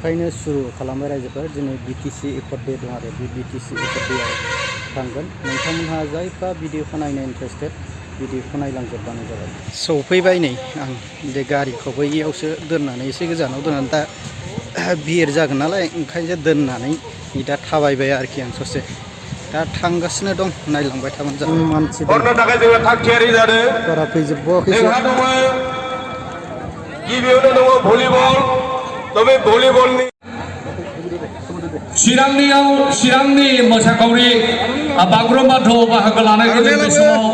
दिनैनिफ्रायनो सुरु खालामबाय रायजोफोर दिनै बिटिसि एकर्ड डे दं आरो बे बिटिसि एकर्ड डेआव थांगोन नोंथांमोनहा जायफ्रा भिडिअखौ नायनो इन्टारेस्टेड भिडिअखौ नायलांजोबबानो जाबाय। सौफैबाय नै आं बे गारिखौ बैयावसो दोननानै एसे गोजानाव दोननानै दा बिर जागोन नालाय ओंखायनो दोननानै दा थाबायबाय आरोखि आं ससे दा थांगासिनो दं नायलांबाय थाबानो जाबाय। मानसि हरनो थाखाय जोङो थाग थियारि जादों। बारा फैजोबबावाखैसो। जोंहा दङ गिबियावनो दङ भलिबल बे भलिबलनि चिरांनि मोसाखावरि बागुरुम्बा दोहौआव बाहागो लानायखौ जों बे समाव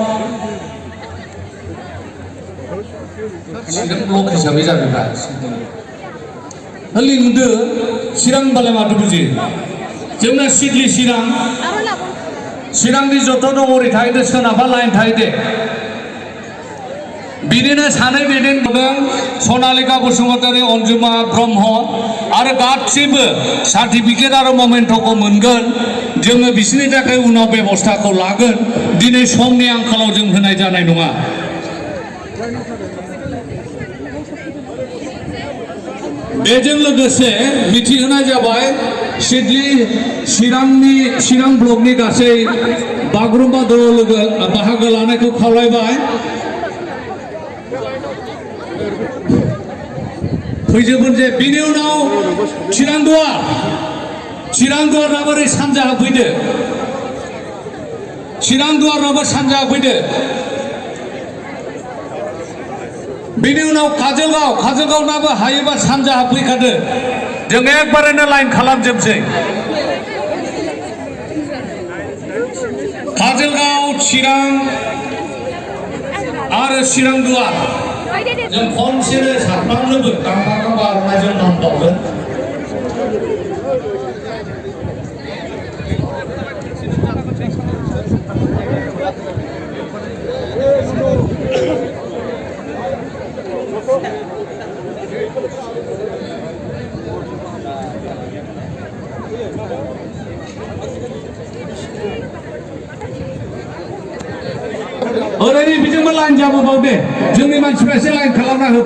ब्लक हिसाबै जागोन दा लिंदो चिरां बालाय माथो बुजि जोंना सिडली चिरांनि जत' दङ ओरै थाहैदो सोनाबहा लाइन थाहैदो बिदिनो सानै दैदेनबोदों सनालिका बसुमतारी अन्जुमा ब्रह्म आरो गासिबो सार्टिफिकेट आरो ममेन्टखौ मोनगोन जोङो बिसोरनि थाखाय उनाव बेबस्थाखौ लागोन दिनै समनि आंखालाव जों होनाय जानाय नङा। बेजों लोगोसे मिथिहोनाय जाबाय चिरां ब्लकनि गासै बागुरुम्बा दोहौआव बाहागो लानायखौ खावलायबाय। फैजोबगोन जे बिनि उनाव चिरांदुवाराबो ओरै सानजाहा फैदो चिरांदुवाराबो सानजाहा फैदो बिनि उनाव काजलगावनाबो हायोबा सानजाहा फैखादो जों एकबारैनो लाइन खालामजोबसै काजलगाव चिरां आरो चिरांदुवार जों खनसेनो साथामनोबो गांबा आर'नाइजों मान बावगोन। ओरैनो बिजोंबो लाइन जाबोबाव दे जोंनि मानसिफ्रा एसे लाइन खालामना हो।